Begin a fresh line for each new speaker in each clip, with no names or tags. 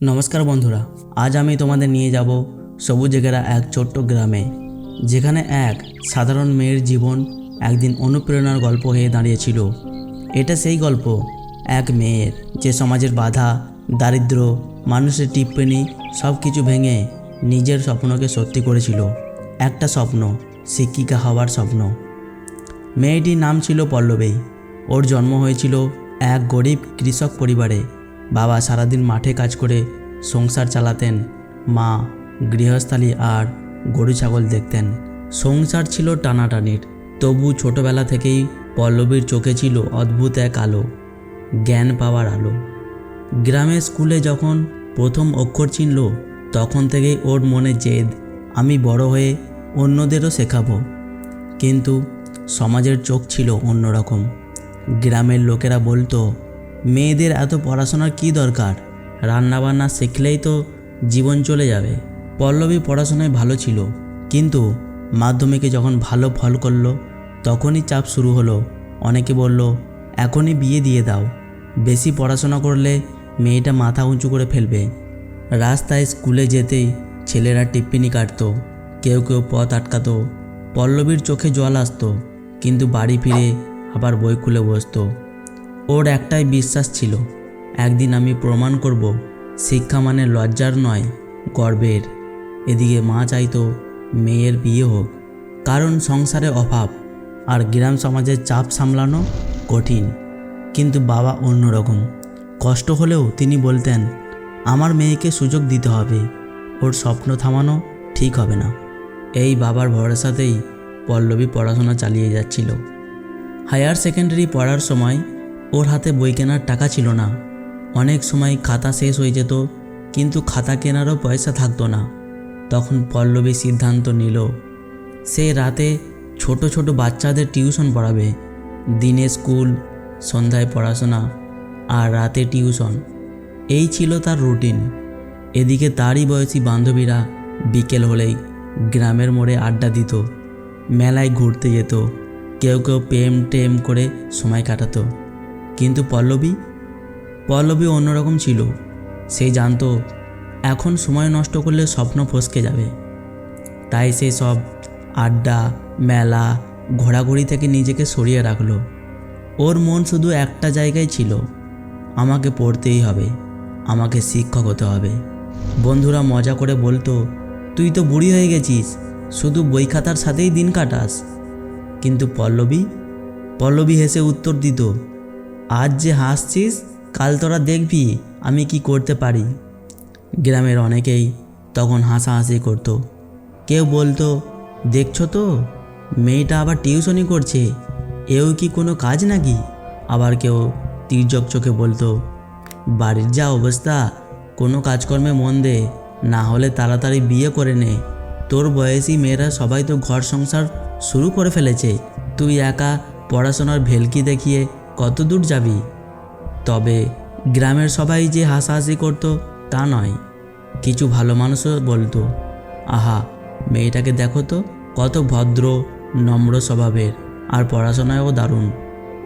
নমস্কার বন্ধুরা, আজ আমি তোমাদের নিয়ে যাব সবুজ ঘেরা এক ছোট্ট গ্রামে, যেখানে এক সাধারণ মেয়ের জীবন একদিন অনুপ্রেরণার গল্প হয়ে দাঁড়িয়েছিল। এটা সেই গল্প, এক মেয়ের যে সমাজের বাধা, দারিদ্র, মানুষের টিপ্পনি সব কিছু ভেঙে নিজের স্বপ্নকে সত্যি করেছিল। একটা স্বপ্ন, শিক্ষিকা হওয়ার স্বপ্ন। মেয়েটির নাম ছিল পল্লবী। ওর জন্ম হয়েছিল এক গরিব কৃষক পরিবারে। বাবা সারাদিন মাঠে কাজ করে সংসার চালাতেন, মা গৃহস্থালী আর গরু ছাগল দেখতেন। সংসার ছিল টানাটানির, তবু ছোটবেলা থেকেই পল্লবীর চোখে ছিল অদ্ভুত এক আলো, জ্ঞান পাওয়ার আলো। গ্রামের স্কুলে যখন প্রথম অক্ষর চিনল, তখন থেকেই ওর মনে জেদ, আমি বড় হয়ে অন্যদেরও শেখাবো। কিন্তু সমাজের চোখ ছিল অন্যরকম। গ্রামের লোকেরা বলতো, মেয়েদের এত পড়াশোনার কী দরকার, রান্নাবান্না শিখলেই তো জীবন চলে যাবে। পল্লবী পড়াশোনায় ভালো ছিল, কিন্তু মাধ্যমিকে যখন ভালো ফল করলো, তখনই চাপ শুরু হলো। অনেকে বলল, এখনই বিয়ে দিয়ে দাও, বেশি পড়াশোনা করলে মেয়েটা মাথা উঁচু করে ফেলবে। রাস্তায় স্কুলে যেতেই ছেলেরা টিপ্পনি কাটতো, কেউ কেউ পথ আটকাতো। পল্লবীর চোখে জল আসতো, কিন্তু বাড়ি ফিরে আবার বই খুলে বসতো। ওর একটাই বিশ্বাস ছিল, একদিন আমি প্রমাণ করব শিক্ষা মানে লজ্জার নয়, গর্বের। এদিকে মা চাইতো মেয়ের বিয়ে হোক, কারণ সংসারে অভাব আর গ্রাম সমাজের চাপ সামলানো কঠিন। কিন্তু বাবা অন্যরকম। কষ্ট হলেও তিনি বলতেন, আমার মেয়েকে সুযোগ দিতে হবে, ওর স্বপ্ন থামানো ঠিক হবে না। এই বাবার ভরসাতেই পল্লবী পড়াশোনা চালিয়ে যাচ্ছিল। হায়ার সেকেন্ডারি পড়ার সময় ওর হাতে বই কেনার টাকা ছিল না। অনেক সময় খাতা শেষ হয়ে যেত, কিন্তু খাতা কেনারও পয়সা থাকতো না। তখন পল্লবী সিদ্ধান্ত নিল, সে রাতে ছোট ছোট বাচ্চাদের টিউশন পড়াবে। দিনে স্কুল, সন্ধ্যায় পড়াশোনা আর রাতে টিউশন, এই ছিল তার রুটিন। এদিকে তারই বয়সী বান্ধবীরা বিকেল হলেই গ্রামের মোড়ে আড্ডা দিত, মেলায় ঘুরতে যেত, কেউ কেউ প্রেম টেম করে সময় কাটাতো। কিন্তু পল্লবী অন্যরকম ছিল। সে জানতো এখন সময় নষ্ট করলে স্বপ্ন ফসকে যাবে। তাই সে সব আড্ডা, মেলা, ঘোরাঘুরি থেকে নিজেকে সরিয়ে রাখলো। ওর মন শুধু একটা জায়গায় ছিল, আমাকে পড়তেই হবে, আমাকে শিক্ষক হতে হবে। বন্ধুরা মজা করে বলতো, তুই তো বুড়ি হয়ে গেছিস, শুধু বই খাতার সাথেই দিন কাটাস। কিন্তু পল্লবী হেসে উত্তর দিত, আজ যে হাসছিস, কাল তোরা দেখবি আমি কি করতে পারি। গ্রামের অনেকেই তখন হাসাহাসি করতো। কেউ বলতো, দেখছো তো, মেয়েটা আবার টিউশনি করছে, এও কি কোনো কাজ নাকি। আবার কেউ তির্যক চোখে বলতো, বাড়ির যা অবস্থা, কোনো কাজকর্মে মন দে, না হলে তাড়াতাড়ি বিয়ে করে নে। তোর বয়সী মেয়েরা সবাই তো ঘর সংসার শুরু করে ফেলেছে, তুই একা পড়াশোনার ভেলকি দেখিয়ে কত দূর যাবি। তবে গ্রামের সবাই যে হাসাহাসি করতো তা নয়। কিছু ভালো মানুষও বলতো, আহা, মেয়েটাকে দেখো তো, কত ভদ্র নম্র স্বভাবের, আর পড়াশোনায়ও দারুণ।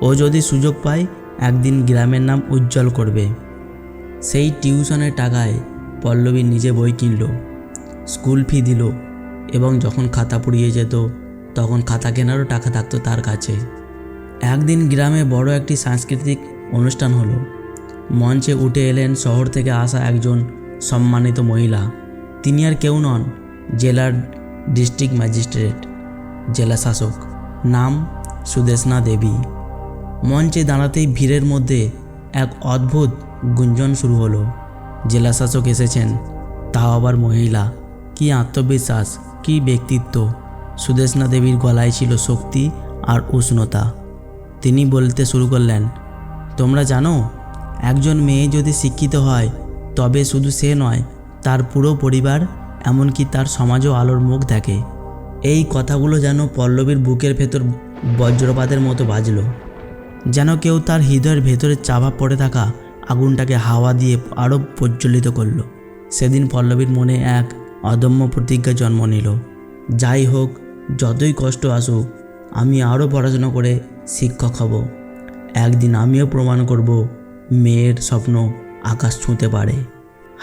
ও যদি সুযোগ পায় একদিন গ্রামের নাম উজ্জ্বল করবে। সেই টিউশনের টাকায় পল্লবী নিজে বই কিনল, স্কুল ফি দিল, এবং যখন খাতা পুড়িয়ে যেত তখন খাতা কেনারও টাকা থাকতো তার কাছে। একদিন গ্রামে বড় একটি সাংস্কৃতিক অনুষ্ঠান হলো। মঞ্চে উঠে এলেন শহর থেকে আসা একজন সম্মানিত মহিলা। তিনি আর কেউ নন, জেলার ডিস্ট্রিক্ট ম্যাজিস্ট্রেট, জেলা শাসক, নাম সুদেষ্ণা দেবী। মঞ্চে দাঁড়াতেই ভিড়ের মধ্যে এক অদ্ভুত গুঞ্জন শুরু হলো, জেলা শাসক এসেছেন, তাও আবার মহিলা। কি আত্মবিশ্বাস, কি ব্যক্তিত্ব! সুদেষ্ণা দেবীর গলায় ছিল শক্তি আর উষ্ণতা। তিনি বলতে শুরু করলেন, তোমরা জানো, একজন মেয়ে যদি শিক্ষিত হয়, তবে শুধু সে নয়, তার পুরো পরিবার, এমনকি তার সমাজও আলোর মুখ দেখে। এই কথাগুলো যেন পল্লবীর বুকের ভেতর বজ্রপাতের মতো বাজল, যেন কেউ তার হৃদয়ের ভেতরে চাপা পড়ে থাকা আগুনটাকে হাওয়া দিয়ে আরও প্রজ্বলিত করল। সেদিন পল্লবীর মনে এক অদম্য প্রতিজ্ঞা জন্ম নিল, যাই হোক, যতই কষ্ট আসুক, আমি আরও পড়াশোনা করে শিক্ষক হব। একদিন আমিও প্রমাণ করব মেয়ের স্বপ্ন আকাশ ছুঁতে পারে।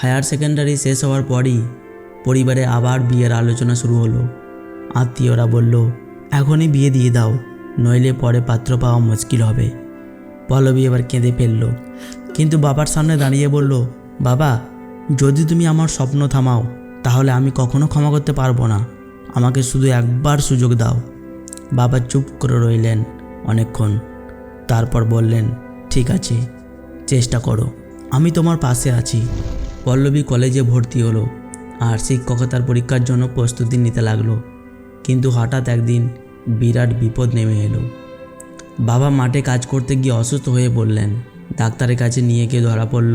হায়ার সেকেন্ডারি শেষ হওয়ার পরই পরিবারে আবার বিয়ের আলোচনা শুরু হলো। আত্মীয়রা বলল, এখনই বিয়ে দিয়ে দাও, নইলে পরে পাত্র পাওয়া মুশকিল হবে। পল্লবী এবার কেঁদে ফেলল, কিন্তু বাবার সামনে দাঁড়িয়ে বলল, বাবা, যদি তুমি আমার স্বপ্ন থামাও তাহলে আমি কখনো ক্ষমা করতে পারবো না। আমাকে শুধু একবার সুযোগ দাও। বাবা চুপ করে রইলেন অনেকক্ষণ, তারপর বললেন, ঠিক আছে, চেষ্টা করো, আমি তোমার পাশে আছি। পল্লবী কলেজে ভর্তি হলো আর শিক্ষকতার পরীক্ষার জন্য প্রস্তুতি নিতে লাগলো। কিন্তু হঠাৎ একদিন বিরাট বিপদ নেমে এলো। বাবা মাঠে কাজ করতে গিয়ে অসুস্থ হয়ে পড়লেন। ডাক্তারের কাছে নিয়ে গিয়ে ধরা পড়ল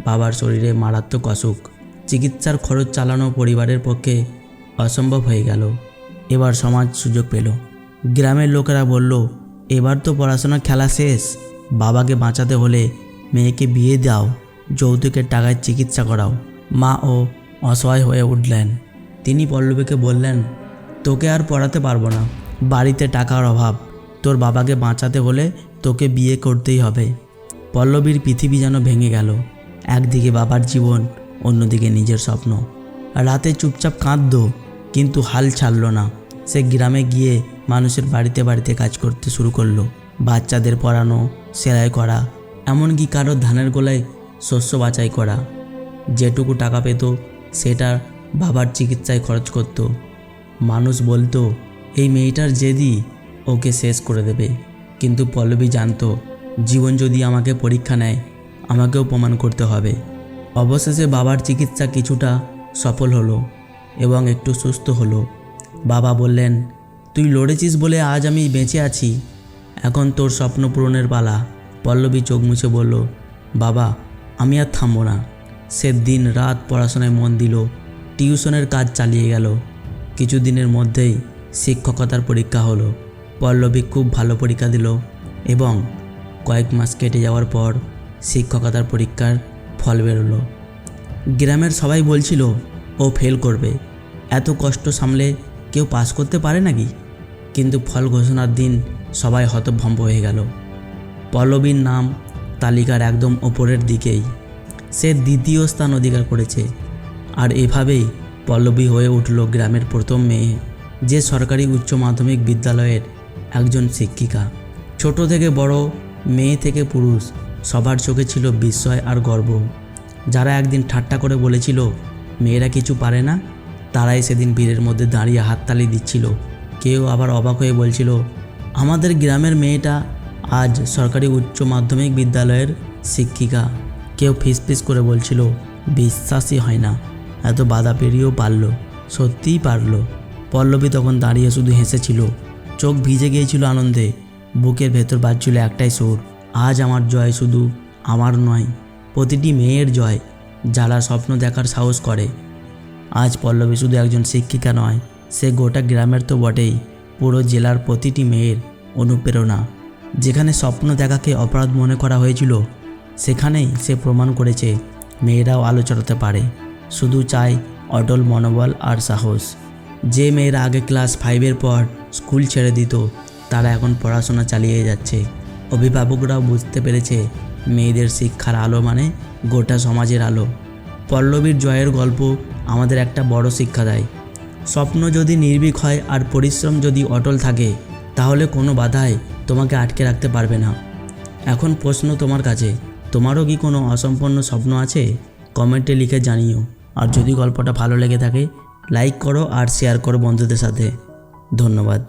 বাবার শরীরে মারাত্মক অসুখ। চিকিৎসার খরচ চালানো পরিবারের পক্ষে অসম্ভব হয়ে গেল। এবার সমাজ সুযোগ পেল। গ্রামের লোকেরা বলল, এবার তো পড়াশোনার খেলা শেষ, বাবাকে বাঁচাতে হলে মেয়েকে বিয়ে দাও, যৌতুকের টাকায় চিকিৎসা করাও। মা ও অসহায় হয়ে উঠলেন। তিনি পল্লবীকে বললেন, তোকে আর পড়াতে পারবো না, বাড়িতে টাকার অভাব, তোর বাবাকে বাঁচাতে হলে তোকে বিয়ে করতেই হবে। পল্লবীর পৃথিবী যেন ভেঙে গেল। একদিকে বাবার জীবন, অন্যদিকে নিজের স্বপ্ন। রাতে চুপচাপ কাঁদত, কিন্তু হাল ছাড়ল না। সে গ্রামে গিয়ে মানুষের বাড়িতে বাড়িতে কাজ করতে শুরু করলো। বাচ্চাদের পড়ানো, সেলাই করা, এমনকি কারো ধানের গোলায় শস্য বাছাই করা। যেটুকু টাকা পেত সেটা বাবার চিকিৎসায় খরচ করত। মানুষ বলতো, এই মেয়েটার জেদি ওকে শেষ করে দেবে। কিন্তু পল্লবী জানতো, জীবন যদি আমাকে পরীক্ষা নেয়, আমাকেও প্রমাণ করতে হবে। অবশেষে বাবার চিকিৎসা কিছুটা সফল হলো এবং একটু সুস্থ হলো। বাবা বললেন, তুই লড়েছিস বলে আজ আমি বেঁচে আছি, এখন তোর স্বপ্ন পূরণের পালা। পল্লবী চোখ মুছে বলল, বাবা, আমি আর থামবো না। সে দিন রাত পড়াশোনায় মন দিল, টিউশনের কাজ চালিয়ে গেল। কিছুদিনের মধ্যেই শিক্ষকতার পরীক্ষা হলো। পল্লবী খুব ভালো পরীক্ষা দিল এবং কয়েক মাস কেটে যাওয়ার পর শিক্ষকতার পরীক্ষার ফল বেরোলো। গ্রামের সবাই বলছিল, ও ফেল করবে, এত কষ্ট সামলে কেউ পাস করতে পারে নাকি? কিন্তু ফল ঘোষণার দিন সবাই হতভম্ব হয়ে গেল। পল্লবীর নাম তালিকার একদম ওপরের দিকেই। সে দ্বিতীয় স্থান অধিকার করেছে। আর এভাবেই পল্লবী হয়ে উঠল গ্রামের প্রথম মেয়ে, যে সরকারি উচ্চ মাধ্যমিক বিদ্যালয়ের একজন শিক্ষিকা। ছোট থেকে বড়, মেয়ে থেকে পুরুষ, সবার চোখে ছিল বিস্ময় আর গর্ব। যারা একদিন ঠাট্টা করে বলেছিল মেয়েরা কিছু পারে না, তারাই সেদিন ভিড়ের মধ্যে দাঁড়িয়ে হাততালি দিচ্ছিল। কেউ আবার অবাক হয়ে বলছিল, আমাদের গ্রামের মেয়েটা আজ সরকারি উচ্চ মাধ্যমিক বিদ্যালয়ের শিক্ষিকা। কেউ ফিসফিস করে বলছিল, বিশ্বাসই হয় না, এত বাধা পেরিয়েও পারল, সত্যিই পারল। পল্লবী তখন দাঁড়িয়ে শুধু হেসেছিল, চোখ ভিজে গিয়েছিল আনন্দে। বুকের ভেতর বাজছিল একটাই সুর, আজ আমার জয় শুধু আমার নয়, প্রতিটি মেয়ের জয় যারা স্বপ্ন দেখার সাহস করে। আজ পল্লবী শুধু একজন শিক্ষিকা নয়, সে গোটা গ্রামের তো বটেই, পুরো জেলার প্রতিটি মেয়ের অনুপ্রেরণা। যেখানে স্বপ্ন দেখাকে অপরাধ মনে করা হয়েছিল, সেখানেই সে প্রমাণ করেছে মেয়েরাও আলো চড়াতে পারে। শুধু চাই অটল মনোবল আর সাহস। যে মেয়েরা আগে ক্লাস 5-এর পর স্কুল ছেড়ে দিত, তারা এখন পড়াশোনা চালিয়ে যাচ্ছে। অভিভাবকরাও বুঝতে পেরেছে মেয়েদের শিক্ষার আলো মানে গোটা সমাজের আলো। পল্লবীর জয়ের গল্প আমাদের একটা বড় শিক্ষা দেয়, স্বপ্ন যদি নির্ভীক হয় আর পরিশ্রম যদি অটল থাকে, তাহলে কোনো বাধাই তোমাকে আটকে রাখতে পারবে না। এখন প্রশ্ন তোমার কাছে, তোমারও কি কোনো অসম্পূর্ণ স্বপ্ন আছে? কমেন্টে লিখে জানিও। আর যদি গল্পটা ভালো লেগে থাকে, লাইক করো আর শেয়ার করো বন্ধুদের সাথে। ধন্যবাদ।